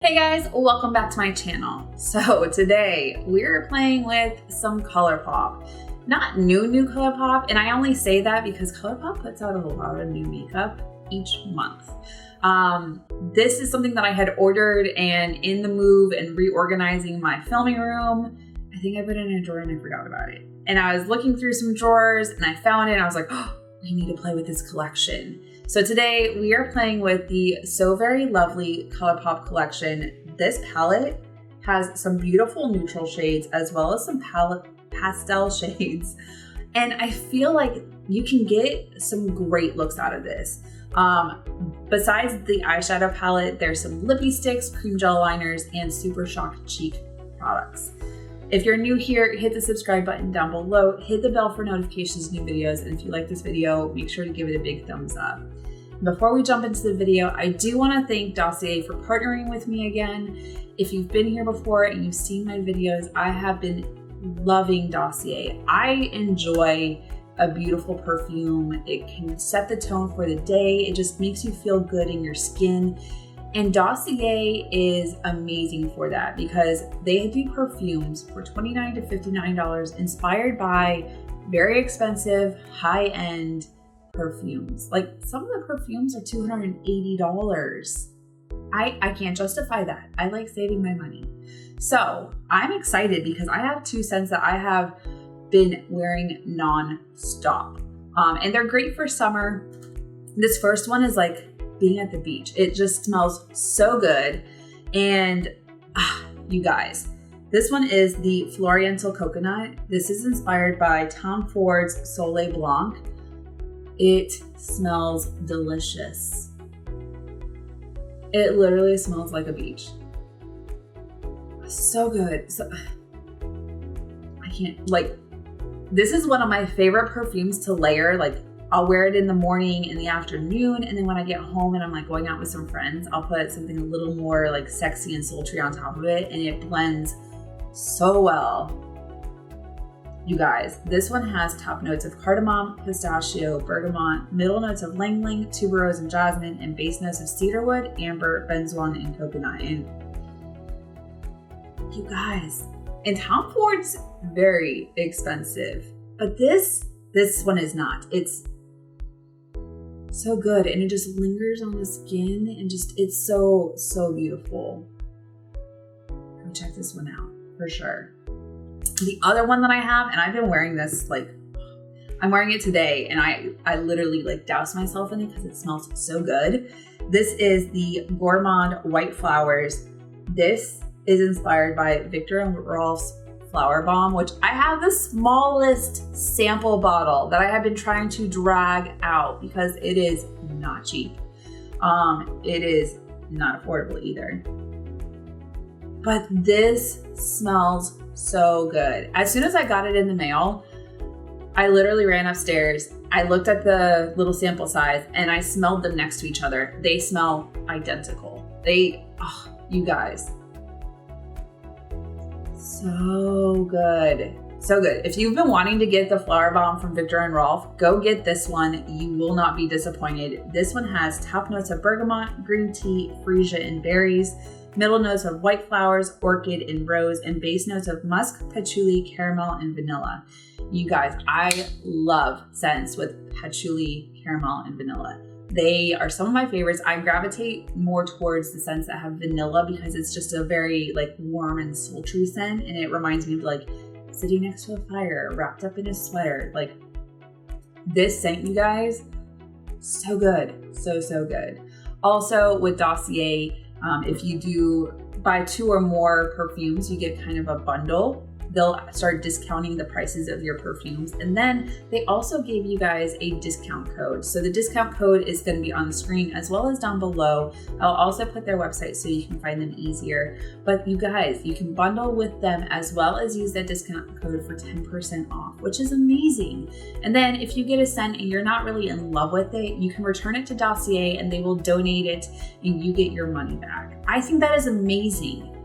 Hey guys, welcome back to my channel. So today we're playing with some ColourPop. Not new ColourPop, and I only say that because ColourPop puts out a lot of new makeup each month. This is something that I had ordered, and in the move and reorganizing my filming room, I think I put it in a drawer and I forgot about it. And I was looking through some drawers and I found it and I was like, oh, I need to play with this collection. So today we are playing with the So Very Lovely ColourPop collection. This palette has some beautiful neutral shades as well as some pastel shades. And I feel like you can get some great looks out of this. Besides the eyeshadow palette, there's some lippy sticks, cream gel liners, and Super Shock cheek products. If you're new here, hit the subscribe button down below, hit the bell for notifications of new videos, and if you like this video, make sure to give it a big thumbs up. Before we jump into the video, I do want to thank Dossier for partnering with me again. If you've been here before and you've seen my videos, I have been loving Dossier. I enjoy a beautiful perfume. It can set the tone for the day. It just makes you feel good in your skin. And Dossier is amazing for that because they do perfumes for $29 to $59 inspired by very expensive, high-end perfumes. Like some of the perfumes are $280. I can't justify that. I like saving my money. So I'm excited because I have two scents that I have been wearing non-stop. And they're great for summer. This first one is like being at the beach. It just smells so good. And you guys, this one is the Floriental Coconut. This is inspired by Tom Ford's Soleil Blanc. It smells delicious. It literally smells like a beach. So good. So I can't, like, this is one of my favorite perfumes to layer. Like, I'll wear it in the morning, in the afternoon, and then when I get home and I'm like going out with some friends, I'll put something a little more like sexy and sultry on top of it, and it blends so well. You guys, this one has top notes of cardamom, pistachio, bergamot, middle notes of ylang ylang, tuberose and jasmine, and base notes of cedarwood, amber, benzoin, and coconut. And you guys, and Tom Ford's very expensive, but this one is not. It's so good, and it just lingers on the skin, and just it's so beautiful. Go check this one out for sure. The other one that I have, and I've been wearing this, like, I'm wearing it today, and I literally like douse myself in it because it smells so good. This is the Gourmand White Flowers. This is inspired by Viktor and Rolf's Flower Bomb, which I have the smallest sample bottle that I have been trying to drag out because it is not cheap. It is not affordable either. But this smells so good. As soon as I got it in the mail, I literally ran upstairs. I looked at the little sample size and I smelled them next to each other. They smell identical. You guys. So good. So good. If you've been wanting to get the Flower Bomb from Viktor and Rolf, go get this one. You will not be disappointed. This one has top notes of bergamot, green tea, freesia, and berries, middle notes of white flowers, orchid, and rose, and base notes of musk, patchouli, caramel, and vanilla. You guys, I love scents with patchouli, caramel, and vanilla. They are some of my favorites. I gravitate more towards the scents that have vanilla because it's just a very like warm and sultry scent, and it reminds me of like sitting next to a fire, wrapped up in a sweater. Like this scent, you guys, so good, so good. Also with Dossier, if you do buy 2 or more perfumes, you get kind of a bundle. They'll start discounting the prices of your perfumes. And then they also gave you guys a discount code. So the discount code is going to be on the screen as well as down below. I'll also put their website so you can find them easier. But you guys, you can bundle with them as well as use that discount code for 10% off, which is amazing. And then if you get a scent and you're not really in love with it, you can return it to Dossier and they will donate it and you get your money back. I think that is amazing.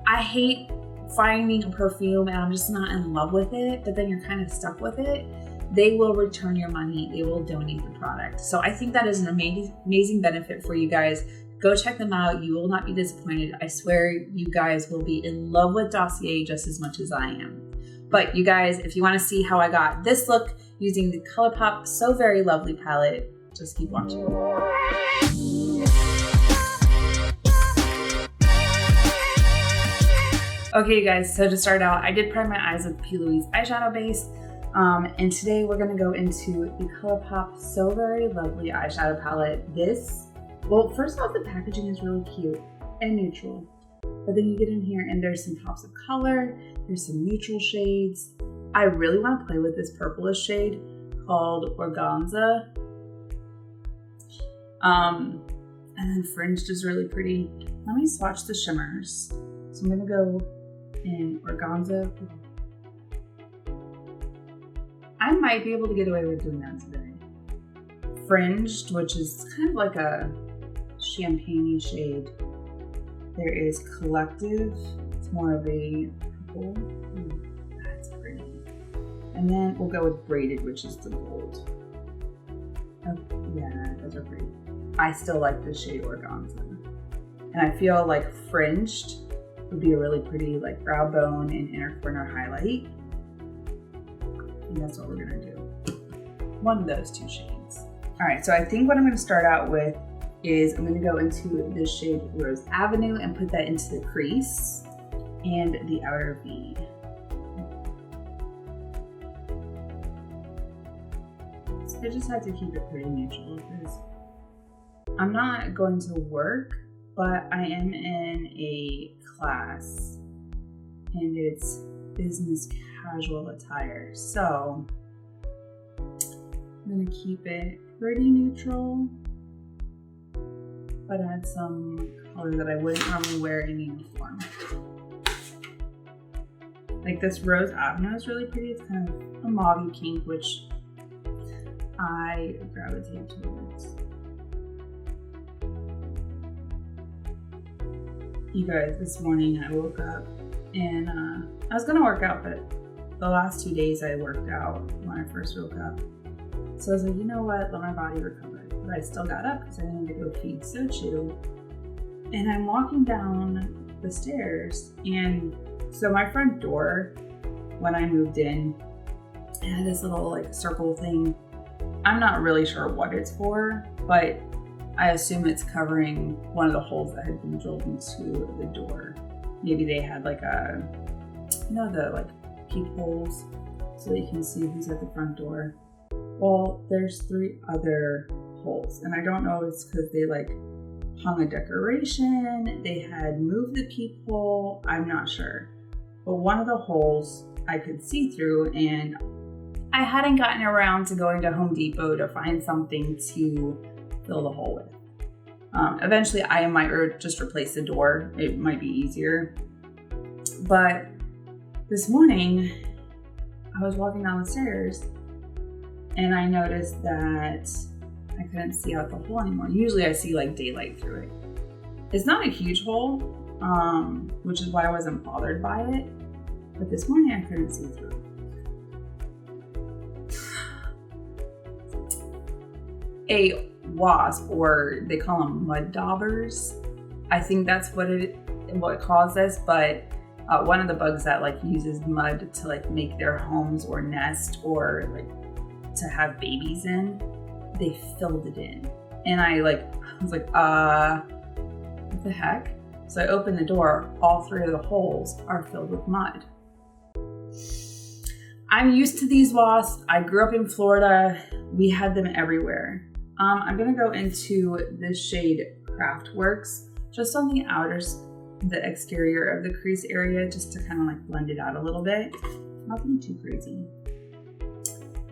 I hate finding a perfume and I'm just not in love with it, but then you're kind of stuck with it. They will return your money. They will donate the product. So I think that is an amazing benefit for you guys. Go check them out. You will not be disappointed. I swear you guys will be in love with Dossier just as much as I am. But you guys, if you want to see how I got this look using the ColourPop So Very Lovely palette, just keep watching. Okay guys, so to start out, I did prime my eyes with P. Louise eyeshadow base. And today we're going to go into the ColourPop So Very Lovely eyeshadow palette. Well, first off, the packaging is really cute and neutral. But then you get in here and there's some pops of color, there's some neutral shades. I really want to play with this purplish shade called Organza. And then Fringed is really pretty. Let me swatch the shimmers. So I'm going to go in Organza. I might be able to get away with doing that today. Fringed, which is kind of like a champagne-y shade. There is Collective. It's more of a purple. That's pretty. And then we'll go with Braided, which is the gold. Oh, yeah, those are pretty. I still like the shade Organza. And I feel like Fringed would be a really pretty like brow bone and inner corner highlight. And that's what we're gonna do. One of those two shades. All right, so I think what I'm gonna start out with is I'm gonna go into this shade Rose Avenue and put that into the crease and the outer V. So I just have to keep it pretty neutral because I'm not going to work, but I am in a class and it's business casual attire. So I'm gonna keep it pretty neutral, but add some color that I wouldn't normally wear in uniform. Like this Rose Avenue is really pretty. It's kind of a mauve pink, which I gravitate towards. You guys, this morning I woke up and I was gonna work out, but the last 2 days I worked out when I first woke up. So I was like, you know what, let my body recover. But I still got up because I needed to go feed Sochu. And I'm walking down the stairs, and so my front door, when I moved in, it had this little like circle thing. I'm not really sure what it's for, but I assume it's covering one of the holes that had been drilled into the door. Maybe they had like a, you know, the like peepholes so that you can see who's at the front door. Well, there's 3 other holes, and I don't know if it's because they like hung a decoration, they had moved the peephole, I'm not sure. But one of the holes I could see through, and I hadn't gotten around to going to Home Depot to find something to fill the hole with. Eventually I might just replace the door. It might be easier. But this morning I was walking down the stairs and I noticed that I couldn't see out the hole anymore. Usually I see like daylight through it. It's not a huge hole, which is why I wasn't bothered by it. But this morning I couldn't see through it. A wasp, or they call them mud daubers. I think that's what caused this, but one of the bugs that like uses mud to like make their homes or nest or like to have babies in, they filled it in. And I was like, what the heck? So I opened the door, all 3 of the holes are filled with mud. I'm used to these wasps. I grew up in Florida. We had them everywhere. I'm gonna go into this shade Craftworks, just on the exterior of the crease area, just to kind of like blend it out a little bit. Nothing too crazy.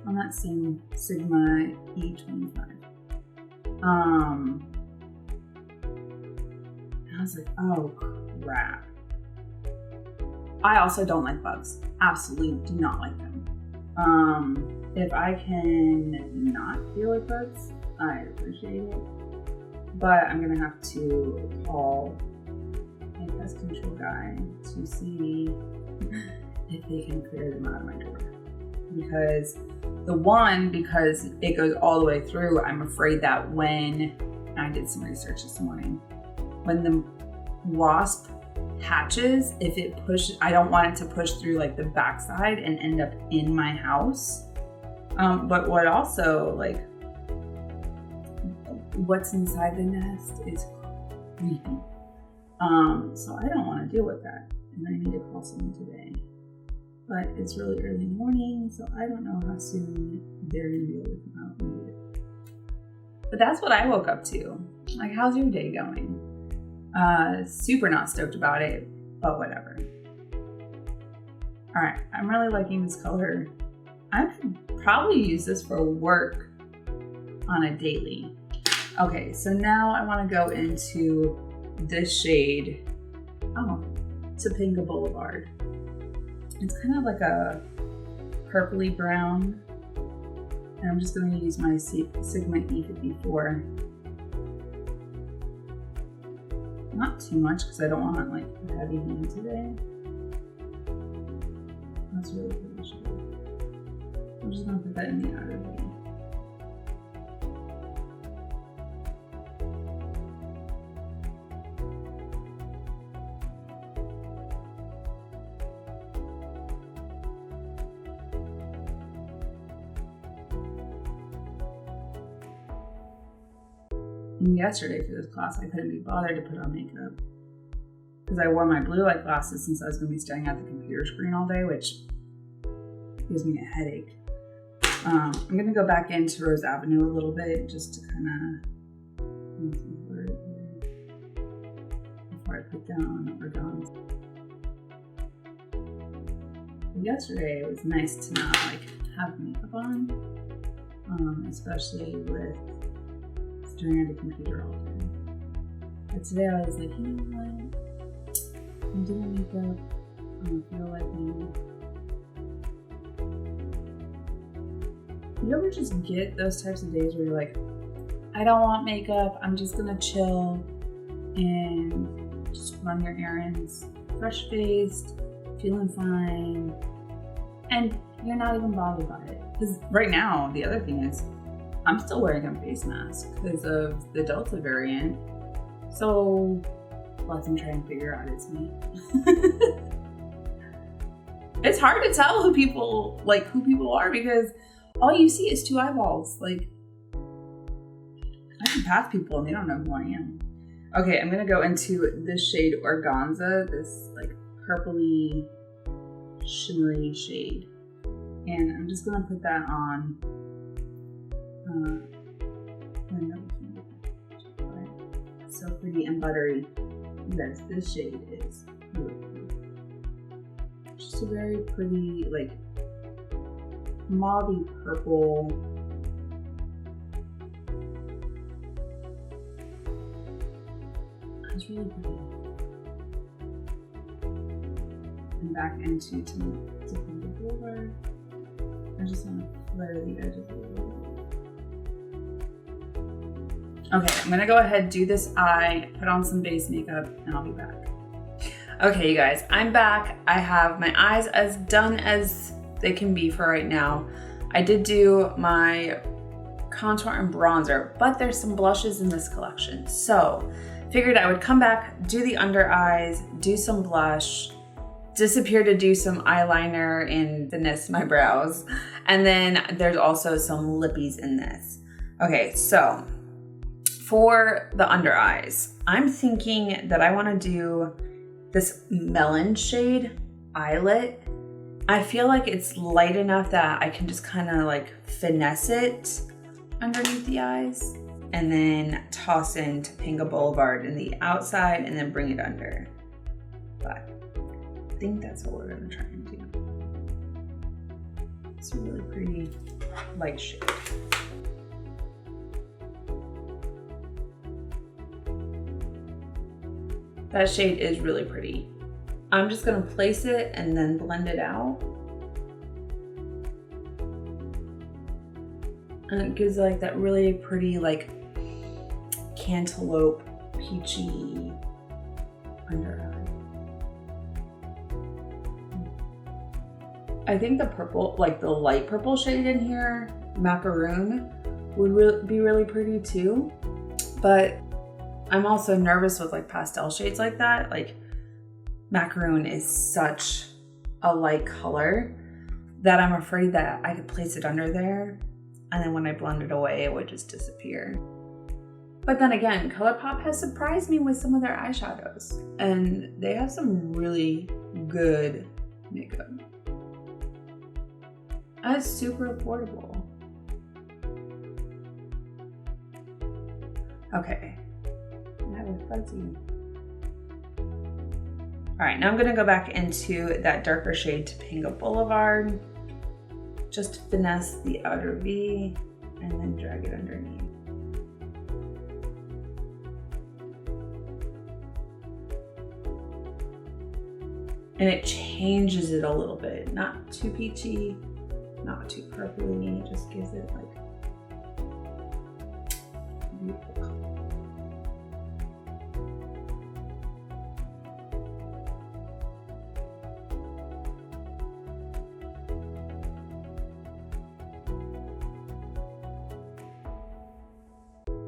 On that same Sigma E25. I was like, oh crap. I also don't like bugs. Absolutely do not like them. If I can not deal with bugs, I appreciate it. But I'm gonna have to call a pest control guy to see if they can clear them out of my door. Because because it goes all the way through, I'm afraid that when I did some research this morning, when the wasp hatches, if it pushes, I don't want it to push through like the backside and end up in my house. But what also, like, what's inside the nest is creepy. So I don't want to deal with that, and I need to call someone today. But it's really early morning, so I don't know how soon they're gonna be able to come out and do it. But that's what I woke up to. Like, how's your day going? Super not stoked about it, but whatever. All right, I'm really liking this color. I could probably use this for work on a daily. Okay, so now I want to go into this shade, Topanga Boulevard. It's kind of like a purpley brown, and I'm just going to use my Sigma E54. Not too much because I don't want like a heavy hand today. That's really pretty shade. I'm just going to put that in the outer V. Yesterday for this class, I couldn't be bothered to put on makeup because I wore my blue light glasses since I was going to be staring at the computer screen all day, which gives me a headache. I'm going to go back into Rose Avenue a little bit just to kind of before I put down organs. Yesterday it was nice to not like have makeup on, especially with staring at a computer all day. But today I was like, you know what? I'm doing makeup. I don't feel like me. You ever just get those types of days where you're like, I don't want makeup. I'm just gonna chill and just run your errands, fresh faced, feeling fine, and you're not even bothered by it. Because right now, the other thing is, I'm still wearing a face mask because of the Delta variant. So let them try and figure out it's me. It's hard to tell who people are because all you see is two eyeballs. Like, I can pass people and they don't know who I am. Okay, I'm gonna go into this shade Organza, this like purpley, shimmery shade. And I'm just gonna put that on. So pretty and buttery. Yes, this shade is really pretty. Just a very pretty, like, mauvey purple. It's really pretty. And back into Topanga Boulevard. I just want to flare the edges a little bit. Okay, I'm gonna go ahead, do this eye, put on some base makeup, and I'll be back. Okay, you guys, I'm back. I have my eyes as done as they can be for right now. I did do my contour and bronzer, but there's some blushes in this collection. So, figured I would come back, do the under eyes, do some blush, disappear to do some eyeliner and finesse my brows. And then there's also some lippies in this. Okay, so for the under eyes, I'm thinking that I want to do this melon shade eyelet. I feel like it's light enough that I can just kind of like finesse it underneath the eyes and then toss in Topanga Boulevard in the outside and then bring it under. But I think that's what we're gonna try and do. It's a really pretty light shade. That shade is really pretty. I'm just gonna place it and then blend it out. And it gives like that really pretty like cantaloupe peachy under eye. I think the purple, like the light purple shade in here, Macaroon, would be really pretty too. But I'm also nervous with like pastel shades like that. Like macaroon is such a light color that I'm afraid that I could place it under there and then when I blend it away, it would just disappear. But then again, ColourPop has surprised me with some of their eyeshadows and they have some really good makeup. And it's super affordable. Okay, that was fuzzy. All right, now I'm gonna go back into that darker shade Topanga Boulevard. Just finesse the outer V and then drag it underneath. And it changes it a little bit. Not too peachy, not too purpley, it just gives it like beautiful color.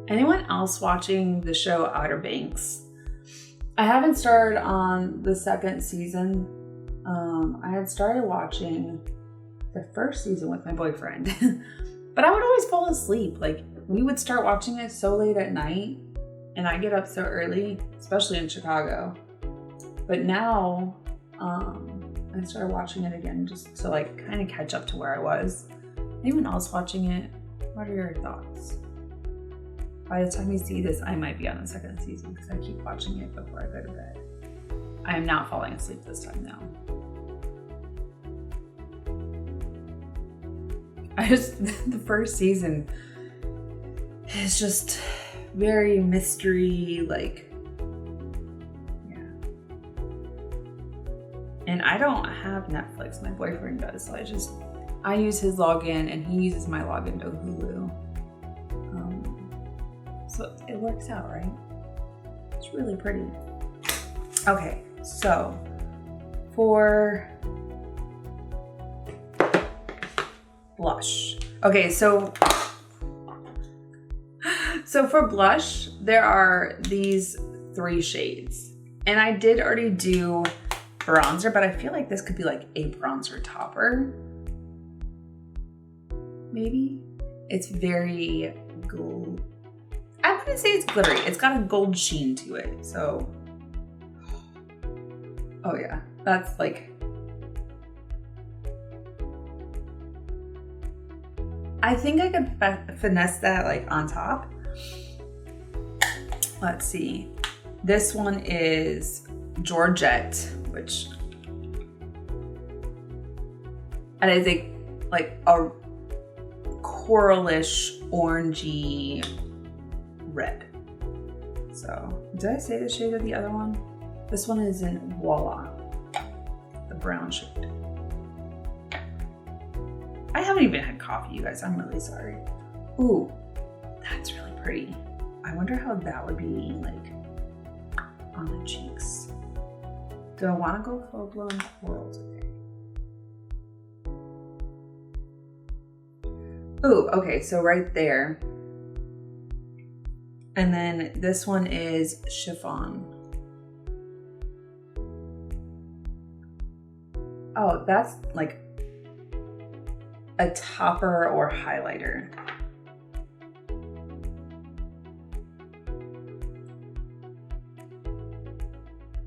Anyone else watching the show Outer Banks? I haven't started on the second season. I had started watching the first season with my boyfriend, but I would always fall asleep. Like we would start watching it so late at night and I get up so early, especially in Chicago. But now I started watching it again just to like kind of catch up to where I was. Anyone else watching it? What are your thoughts? By the time you see this, I might be on the second season because I keep watching it before I go to bed. I am not falling asleep this time though. The first season is just very mystery, like, yeah. And I don't have Netflix, my boyfriend does, so I use his login and he uses my login to Hulu. So it works out, right? It's really pretty. Okay, so for blush. Okay, so for blush, there are these 3 shades. And I did already do bronzer, but I feel like this could be like a bronzer topper. Maybe. It's very gold. I wouldn't say it's glittery. It's got a gold sheen to it, so. Oh yeah, that's like. I think I could finesse that like on top. Let's see. This one is Georgette, which. And I think like a coralish orangey red. So, did I say the shade of the other one? This one is in Voila, the brown shade. I haven't even had coffee, you guys. I'm really sorry. Ooh, that's really pretty. I wonder how that would be like on the cheeks. Do I want to go full-blown coral today? Ooh, okay, so right there. And then this one is Chiffon. Oh, that's like a topper or highlighter.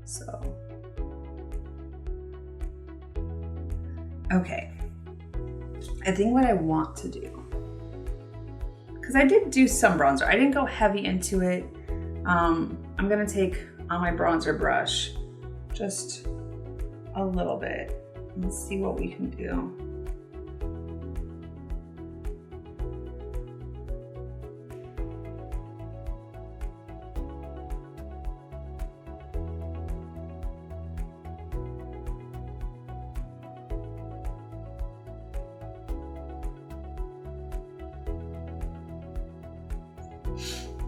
So, okay. I think what I want to do, because I did do some bronzer. I didn't go heavy into it. I'm gonna take on my bronzer brush just a little bit and see what we can do.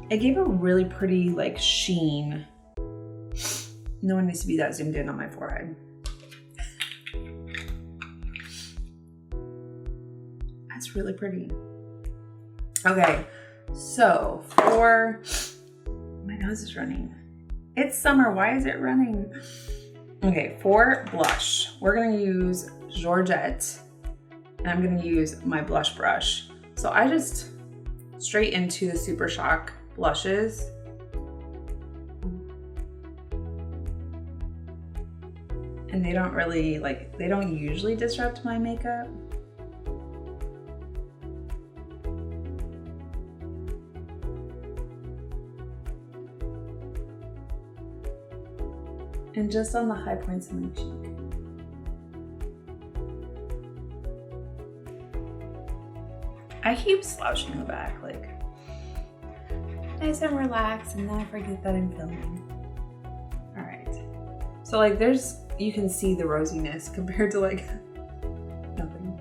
It gave a really pretty like sheen. No one needs to be that zoomed in on my forehead. That's really pretty. Okay, so for, oh my nose is running. It's summer, why is it running? Okay, for blush, we're gonna use Georgette, and I'm gonna use my blush brush. So I just straight into the Super Shock blushes. And they don't really, like, they don't usually disrupt my makeup. And just on the high points of my cheek. I keep slouching in the back, like, nice and relaxed, and then I forget that I'm filming. All right. So like you can see the rosiness compared to like nothing.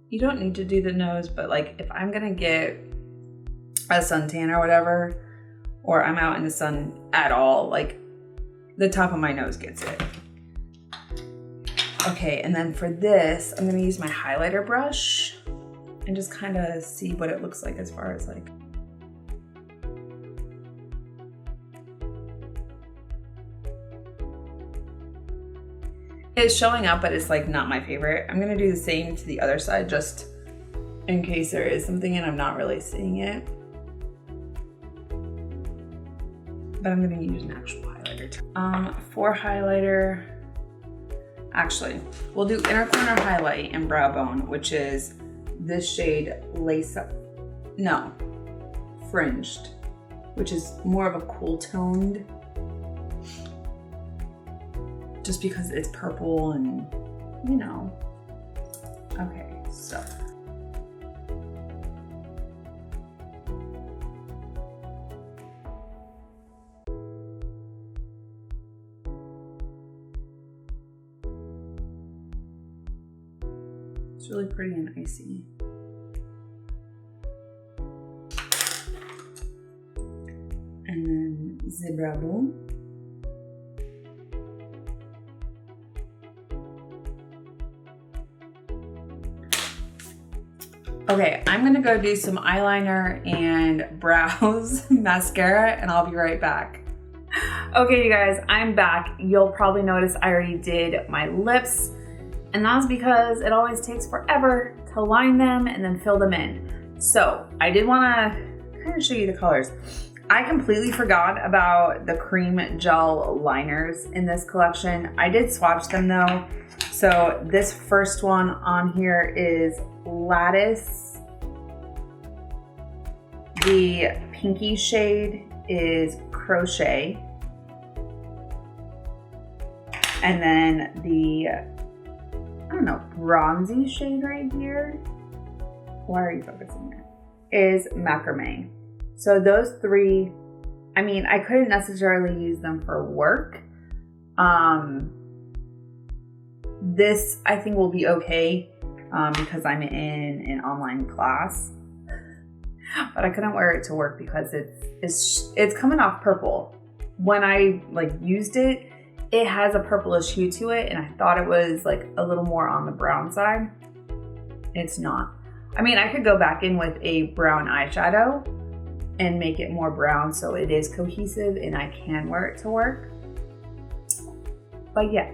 You don't need to do the nose, but like if I'm gonna get a suntan or whatever, or I'm out in the sun at all, like the top of my nose gets it. Okay, and then for this, I'm gonna use my highlighter brush and just kind of see what it looks like as far as like. It's showing up, but it's like not my favorite. I'm gonna do the same to the other side just in case there is something and I'm not really seeing it. But I'm gonna use an actual highlighter too. For highlighter, actually, we'll do inner corner highlight and brow bone, which is this shade Lace Up, no, Fringed, which is more of a cool toned, just because it's purple and, you know. Okay, so. It's really pretty and icy. And then Zebra Boom. Okay, I'm gonna go do some eyeliner and brows, mascara, and I'll be right back. Okay, you guys, I'm back. You'll probably notice I already did my lips, and that's because it always takes forever to line them and then fill them in. So I did wanna kind of show you the colors. I completely forgot about the cream gel liners in this collection. I did swatch them though. So this first one on here is Lattice. The pinky shade is Crochet. And then the, I don't know, bronzy shade right here, why are you focusing there, is Macrame. So those three, I mean, I couldn't necessarily use them for work. This I think will be okay because I'm in an online class, but I couldn't wear it to work because it's coming off purple. When I like used it, it has a purplish hue to it, and I thought it was like a little more on the brown side. It's not. I mean, I could go back in with a brown eyeshadow and make it more brown so it is cohesive and I can wear it to work. But yeah.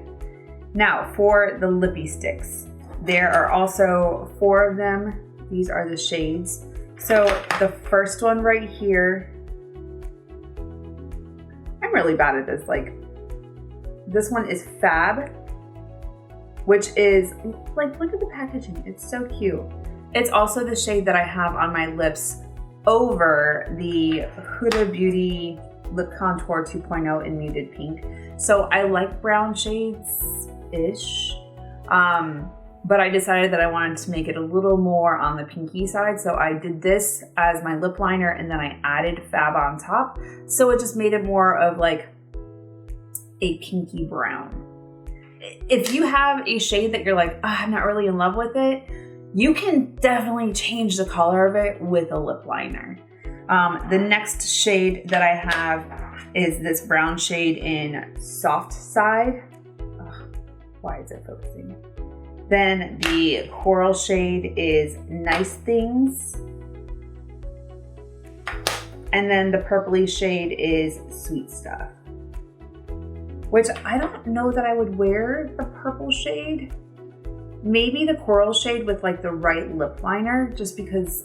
Now for the lippy sticks. There are also 4 of them. These are the shades. So the first one right here, I'm really bad at this. Like, this one is Fab, which is like, look at the packaging. It's so cute. It's also the shade that I have on my lips over the Huda Beauty Lip Contour 2.0 in Muted Pink. So I like brown shades-ish, but I decided that I wanted to make it a little more on the pinky side. So I did this as my lip liner and then I added Fab on top. So it just made it more of like a pinky brown. If you have a shade that you're like, oh, I'm not really in love with it, you can definitely change the color of it with a lip liner. The next shade that I have is this brown shade in Soft Side. Ugh, why is it focusing? Then the coral shade is Nice Things. And then the purpley shade is Sweet Stuff. Which I don't know that I would wear the purple shade. Maybe the coral shade with like the right lip liner, just because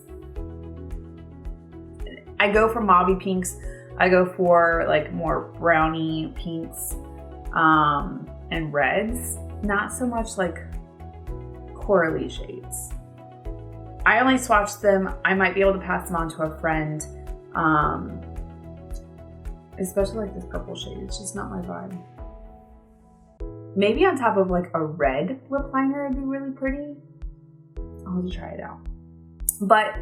I go for mauvey pinks. I go for like more brownie pinks and reds. Not so much like corally shades. I only swatched them. I might be able to pass them on to a friend. Especially like this purple shade. It's just not my vibe. Maybe on top of like a red lip liner would be really pretty. I'll have to try it out. But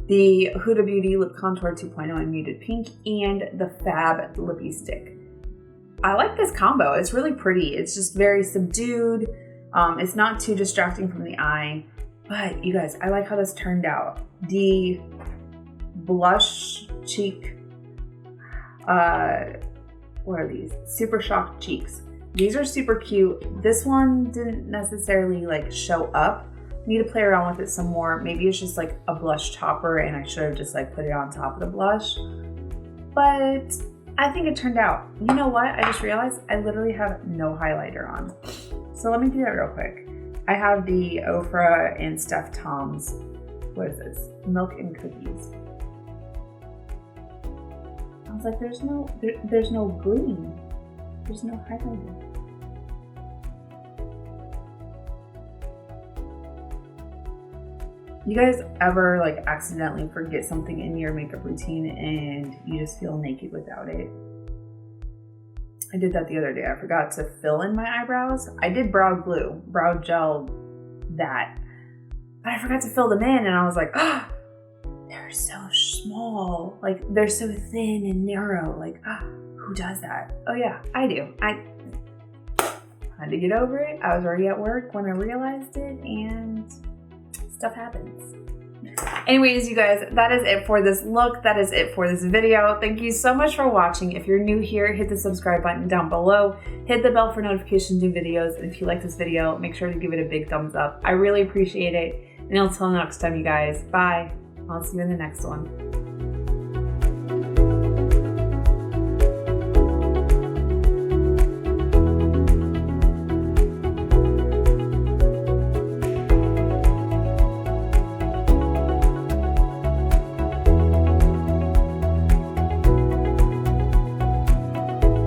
the Huda Beauty Lip Contour 2.0 in Muted Pink and the Fab Lippy Stick. I like this combo. It's really pretty. It's just very subdued. It's not too distracting from the eye. But you guys, I like how this turned out. The blush cheek, what are these? Super Shock Cheeks. These are super cute. This one didn't necessarily like show up. Need to play around with it some more. Maybe it's just like a blush topper and I should have just like put it on top of the blush. But I think it turned out. You know what? I just realized I literally have no highlighter on. So let me do that real quick. I have the Ofra and Steph Tom's, what is this? Milk and Cookies. I was like, there's no green. There's no highlighter. You guys ever like accidentally forget something in your makeup routine and you just feel naked without it? I did that the other day. I forgot to fill in my eyebrows. I did brow glue, brow gel that, but I forgot to fill them in and I was like, oh, they're so small. Like they're so thin and narrow. Like, who does that? Oh yeah, I do. I had to get over it. I was already at work when I realized it and stuff happens. Anyways, you guys, that is it for this look. That is it for this video. Thank you so much for watching. If you're new here, hit the subscribe button down below. Hit the bell for notifications, new videos. And if you like this video, make sure to give it a big thumbs up. I really appreciate it. And until next time, you guys, bye. I'll see you in the next one.